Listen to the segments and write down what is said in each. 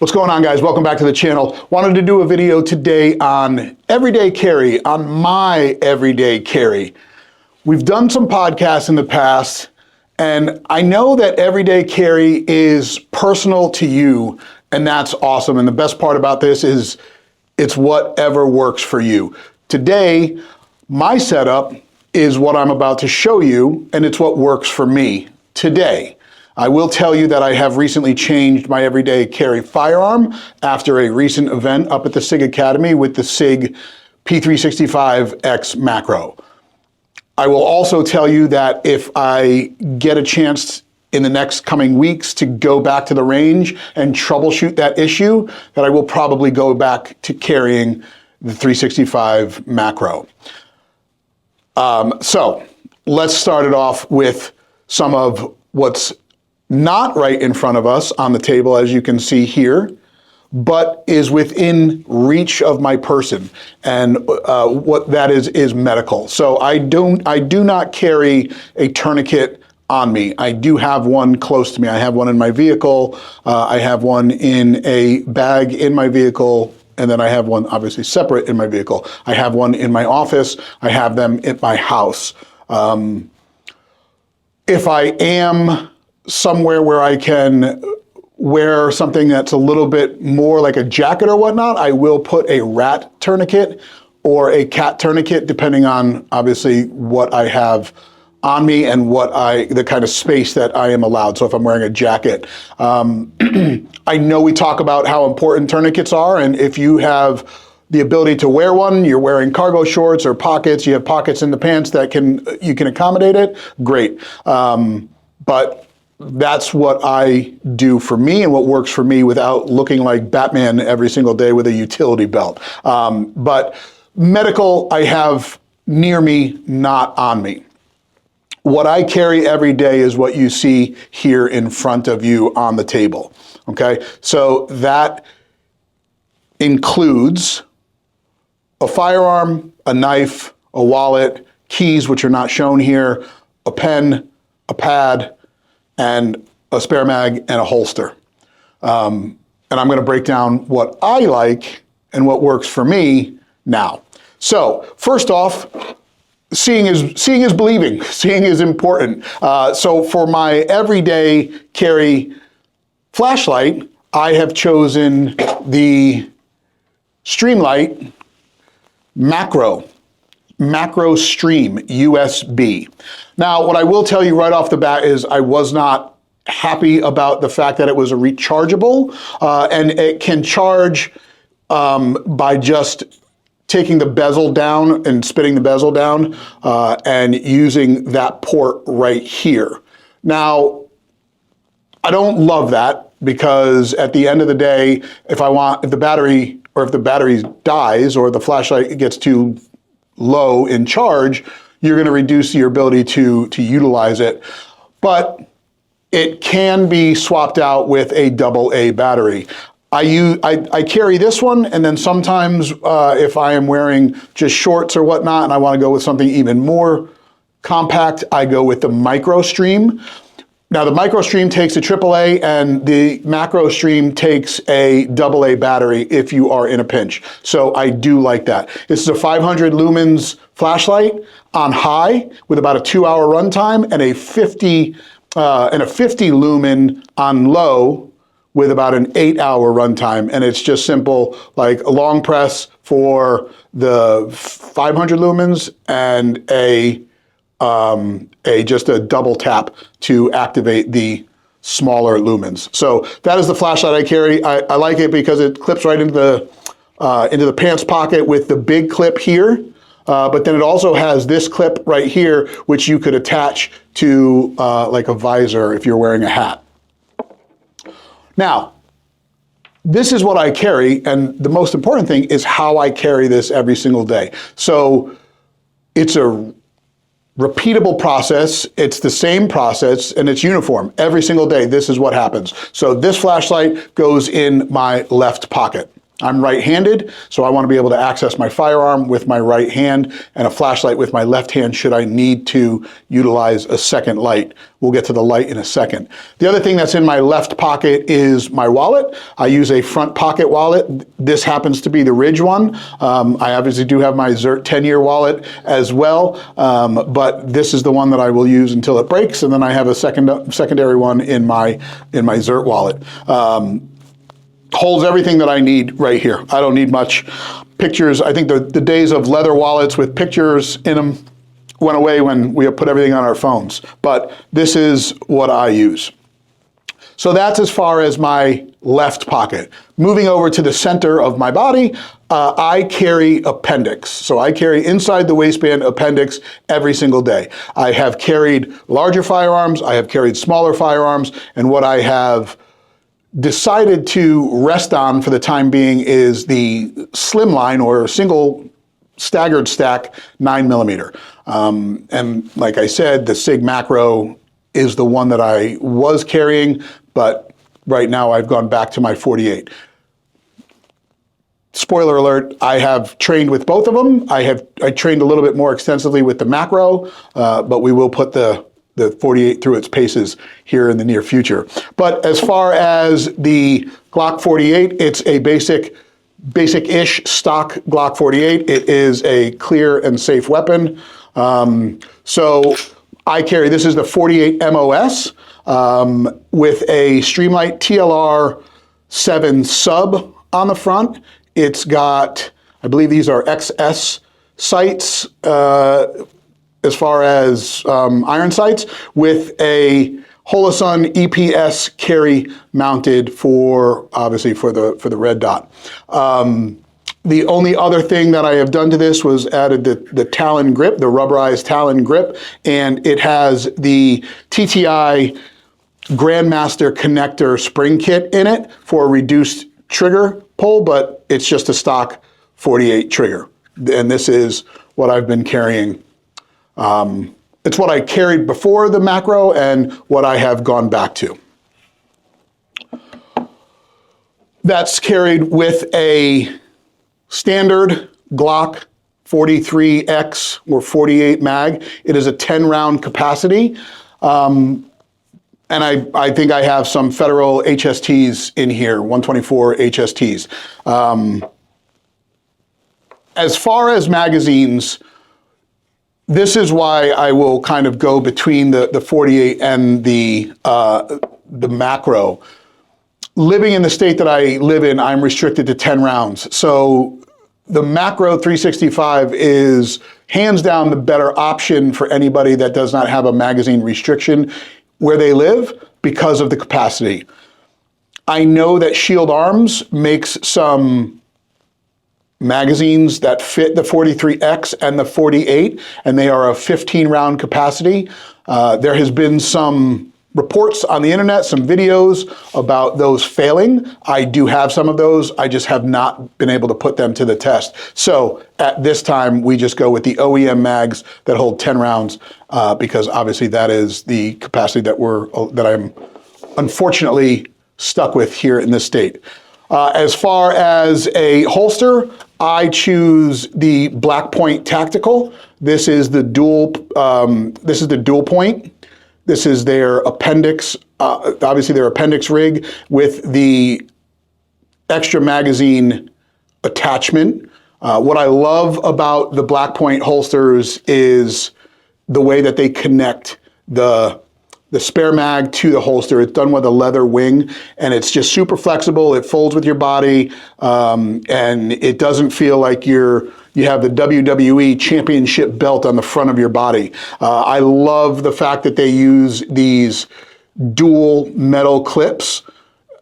What's going on, guys? Welcome back to the channel. Wanted to do a video today on everyday carry, on my everyday carry. We've done some podcasts in the past, and I know that everyday carry is personal to you, and that's awesome. And the best part about this is it's whatever works for you. Today, my setup is what I'm about to show you, and it's what works for me today. I will tell you that I have recently changed my everyday carry firearm after a recent event up at the SIG Academy with the SIG P365X macro. I will also tell you that if I get a chance in the next coming weeks to go back to the range and troubleshoot that issue, that I will probably go back to carrying the 365 macro. So let's start it off with some of what's not right in front of us on the table, as you can see here, but is within reach of my person. And what that is medical. So I do not carry a tourniquet on me. I do have one close to me. I have one in my vehicle. I have one in a bag in my vehicle. And then I have one obviously separate in my vehicle. I have one in my office. I have them at my house. If I am somewhere where I can wear something that's a little bit more like a jacket or whatnot, I will put a rat tourniquet or a cat tourniquet, depending on obviously what I have on me and the kind of space that I am allowed. So if I'm wearing a jacket, I know we talk about how important tourniquets are, and if you have the ability to wear one, you're wearing cargo shorts or pockets, you have pockets in the pants that you can accommodate it, great. But that's what I do for me and what works for me without looking like Batman every single day with a utility belt. But medical, I have near me, not on me. What I carry every day is what you see here in front of you on the table, okay? So that includes a firearm, a knife, a wallet, keys, which are not shown here, a pen, a pad, and a spare mag and a holster. And I'm gonna break down what I like and what works for me now. So first off, seeing is believing. Seeing is important. So for my everyday carry flashlight, I have chosen the Streamlight Macro Stream USB. Now, what I will tell you right off the bat is I was not happy about the fact that it was a rechargeable, and it can charge by just taking the bezel down and spinning the bezel down and using that port right here. Now, I don't love that because at the end of the day, if the battery dies or the flashlight gets too low in charge, you're going to reduce your ability to utilize it. But it can be swapped out with a AA battery. I carry this one, and then sometimes if I am wearing just shorts or whatnot and I want to go with something even more compact, I go with the Micro Stream. Now the Micro Stream takes a AAA and the Macro Stream takes a AA battery if you are in a pinch. So I do like that. This is a 500 lumens flashlight on high with about a 2-hour runtime and a 50 lumen on low with about an 8-hour runtime. And it's just simple, like a long press for the 500 lumens and just a double tap to activate the smaller lumens. So that is the flashlight I carry. I like it because it clips right into the pants pocket with the big clip here. But then it also has this clip right here, which you could attach to like a visor if you're wearing a hat. Now, this is what I carry, and the most important thing is how I carry this every single day. So it's a repeatable process, it's the same process, and it's uniform. Every single day, this is what happens. So this flashlight goes in my left pocket. I'm right-handed, so I want to be able to access my firearm with my right hand and a flashlight with my left hand should I need to utilize a second light. We'll get to the light in a second. The other thing that's in my left pocket is my wallet. I use a front pocket wallet. This happens to be the Ridge one. I obviously do have my ZERT 10-year wallet as well, but this is the one that I will use until it breaks, and then I have a secondary one in my ZERT wallet. Holds everything that I need right here. I don't need much. Pictures, I think the days of leather wallets with pictures in them went away when we put everything on our phones. But this is what I use. So that's as far as my left pocket. Moving over to the center of my body, I carry appendix. So I carry inside the waistband appendix every single day. I have carried larger firearms, I have carried smaller firearms, and what I have decided to rest on for the time being is the slimline or single staggered stack 9mm. And like I said, the SIG Macro is the one that I was carrying, but right now I've gone back to my 48. Spoiler alert, I have trained with both of them. I trained a little bit more extensively with the Macro, but we will put the 48 through its paces here in the near future. But as far as the Glock 48, it's a basic-ish stock Glock 48. It is a clear and safe weapon. So I carry, this is the 48 MOS with a Streamlight TLR 7 sub on the front. It's got, I believe these are XS sights, as far as iron sights, with a Holosun EPS carry mounted for, obviously, for the red dot. The only other thing that I have done to this was added the Talon grip, the rubberized Talon grip, and it has the TTI Grandmaster connector spring kit in it for a reduced trigger pull, but it's just a stock 48 trigger. And this is what I've been carrying. It's what I carried before the Macro and what I have gone back to. That's carried with a standard Glock 43X or 48 mag. It is a 10-round capacity. And I think I have some Federal HSTs in here, 124 HSTs. As far as magazines, this is why I will kind of go between the 48 and the Macro. Living in the state that I live in, I'm restricted to 10 rounds. So the Macro 365 is hands down the better option for anybody that does not have a magazine restriction where they live because of the capacity. I know that Shield Arms makes some magazines that fit the 43X and the 48, and they are a 15-round capacity. There has been some reports on the internet, some videos about those failing. I do have some of those. I just have not been able to put them to the test. So at this time, we just go with the OEM mags that hold 10 rounds because obviously that is the capacity that I'm unfortunately stuck with here in this state. As far as a holster, I choose the Black Point Tactical. This is the dual point. This is their appendix, obviously their appendix rig with the extra magazine attachment. What I love about the Black Point holsters is the way that they connect the spare mag to the holster. It's done with a leather wing, and it's just super flexible. It folds with your body, and it doesn't feel like you have the WWE championship belt on the front of your body. I love the fact that they use these dual metal clips.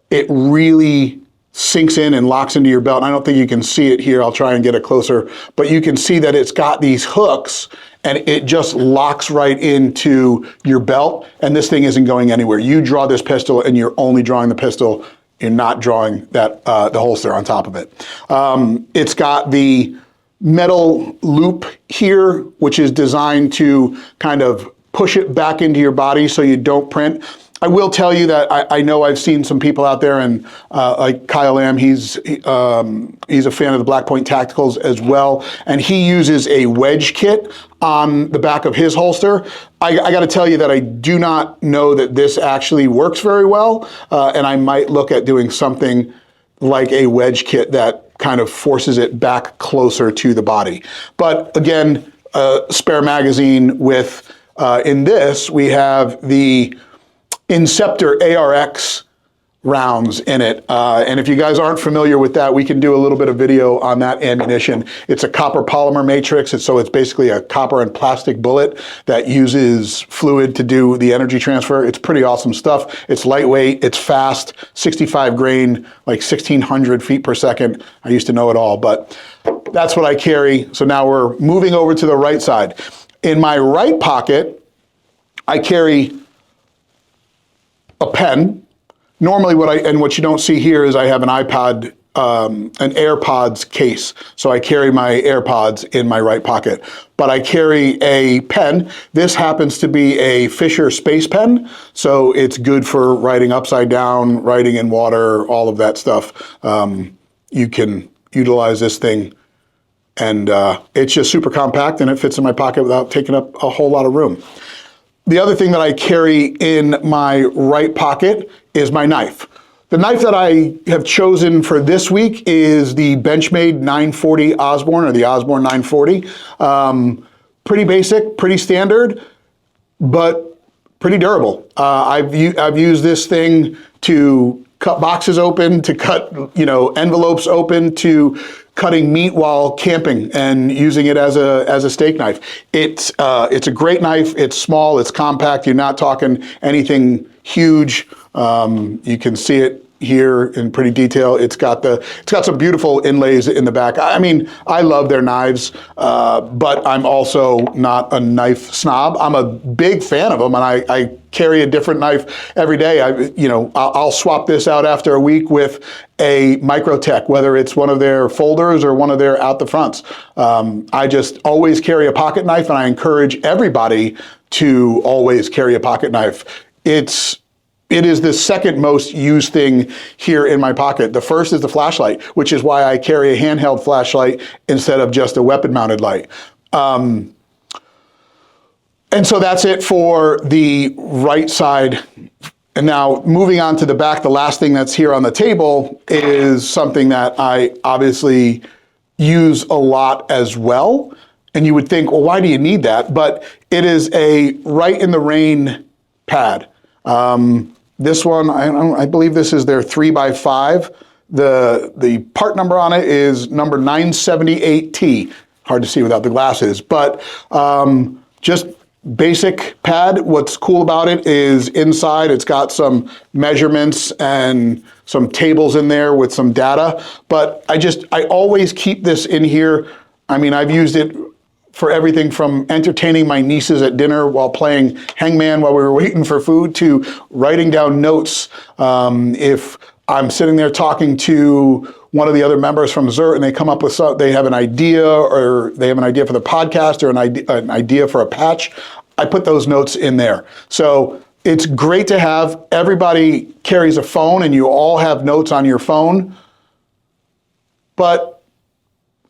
It really sinks in and locks into your belt. And I don't think you can see it here. I'll try and get it closer, but you can see that it's got these hooks and it just locks right into your belt. And this thing isn't going anywhere. You draw this pistol and you're only drawing the pistol. You're not drawing that the holster on top of it. It's got the metal loop here, which is designed to kind of push it back into your body so you don't print. I will tell you that I know I've seen some people out there, and like Kyle Lamb, he's a fan of the Black Point Tacticals as well, and he uses a wedge kit on the back of his holster. I got to tell you that I do not know that this actually works very well, and I might look at doing something like a wedge kit that kind of forces it back closer to the body. But again, spare magazine with, in this, we have the Inceptor ARX rounds in it. And if you guys aren't familiar with that, we can do a little bit of video on that ammunition. It's a copper polymer matrix, and so it's basically a copper and plastic bullet that uses fluid to do the energy transfer. It's pretty awesome stuff. It's lightweight, it's fast, 65 grain, like 1,600 feet per second. I used to know it all, but that's what I carry. So now we're moving over to the right side. In my right pocket, I carry a pen. Normally what you don't see here is I have an iPod, an AirPods case. So I carry my AirPods in my right pocket. But I carry a pen. This happens to be a Fisher Space Pen. So it's good for writing upside down, writing in water, all of that stuff. You can utilize this thing, and it's just super compact, and it fits in my pocket without taking up a whole lot of room. The other thing that I carry in my right pocket is my knife. The knife that I have chosen for this week is the Benchmade 940 Osborne, or the Osborne 940. Pretty basic, pretty standard, but pretty durable. I've used this thing to cut boxes open, to cut envelopes open, to cutting meat while camping and using it as a steak knife. It's a great knife. It's small. It's compact. You're not talking anything huge. You can see it here in pretty detail. It's got some beautiful inlays in the back. I mean, I love their knives, but I'm also not a knife snob. I'm a big fan of them, and I carry a different knife every day. I'll swap this out after a week with a Microtech, whether it's one of their folders or one of their out the fronts. I just always carry a pocket knife, and I encourage everybody to always carry a pocket knife. It is the second most used thing here in my pocket. The first is the flashlight, which is why I carry a handheld flashlight instead of just a weapon-mounted light. And so that's it for the right side. And now moving on to the back, the last thing that's here on the table is something that I obviously use a lot as well. And you would think, well, why do you need that? But it is a Right in the Rain pad. This one, I believe this is their 3x5. The part number on it is number 978T. Hard to see without the glasses, but just basic pad. What's cool about it is inside it's got some measurements and some tables in there with some data, but I always keep this in here. I mean, I've used it for everything from entertaining my nieces at dinner while playing hangman while we were waiting for food, to writing down notes. If I'm sitting there talking to one of the other members from ZERT and they come up with they have an idea, or they have an idea for the podcast, or an idea for a patch, I put those notes in there. So it's great to have. Everybody carries a phone, and you all have notes on your phone. But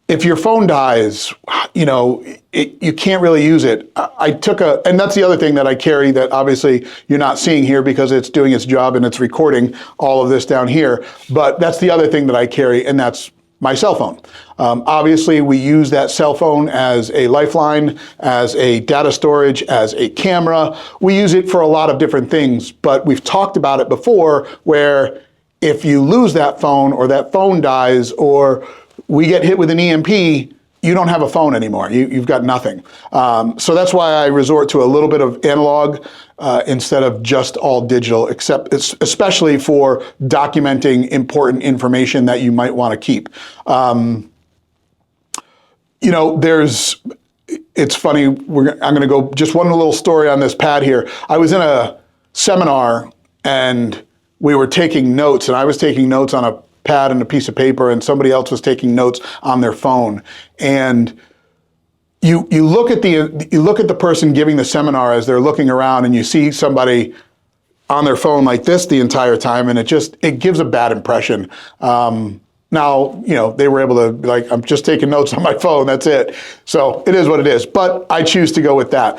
if your phone dies, you can't really use it. And that's the other thing that I carry that obviously you're not seeing here because it's doing its job and it's recording all of this down here. But that's the other thing that I carry, and that's my cell phone. Obviously, we use that cell phone as a lifeline, as a data storage, as a camera. We use it for a lot of different things, but we've talked about it before, where if you lose that phone, or that phone dies, or we get hit with an EMP, you don't have a phone anymore. You've got nothing. So that's why I resort to a little bit of analog instead of just all digital, especially for documenting important information that you might want to keep. It's funny, I'm going to go just one little story on this pad here. I was in a seminar and we were taking notes, and I was taking notes on a pad and a piece of paper, and somebody else was taking notes on their phone. And you look at the person giving the seminar as they're looking around, and you see somebody on their phone like this the entire time, and it gives a bad impression. Now, you know, they were able to be like, I'm just taking notes on my phone, that's it. So it is what it is, but I choose to go with that.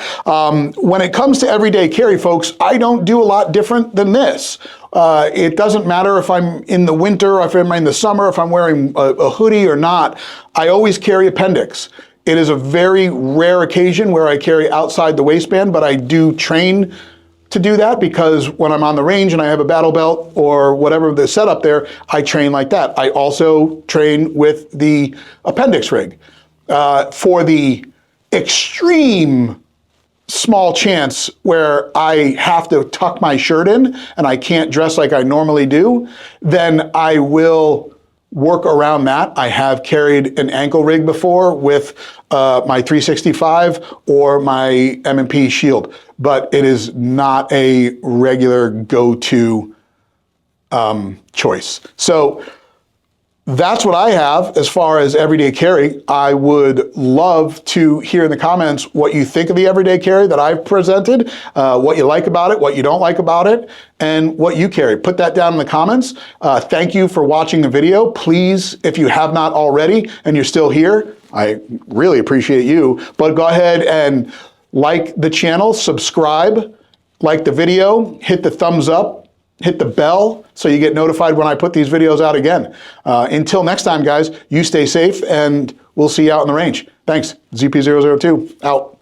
When it comes to everyday carry, folks, I don't do a lot different than this. It doesn't matter if I'm in the winter, if I'm in the summer, if I'm wearing a hoodie or not, I always carry appendix. It is a very rare occasion where I carry outside the waistband, but I do train to do that because when I'm on the range and I have a battle belt or whatever the setup there, I train like that. I also train with the appendix rig. For the extreme small chance where I have to tuck my shirt in and I can't dress like I normally do, then I will work around that. I have carried an ankle rig before with my 365 or my M&P Shield, but it is not a regular go-to choice. So that's what I have as far as everyday carry. I would love to hear in the comments what you think of the everyday carry that I've presented, what you like about it, what you don't like about it, and what you carry. Put that down in the comments. Thank you for watching the video. Please, if you have not already and you're still here, I really appreciate you, but go ahead and like the channel, subscribe, like the video, hit the thumbs up, hit the bell so you get notified when I put these videos out again. Until next time, guys, you stay safe and we'll see you out in the range. Thanks. ZP002 out.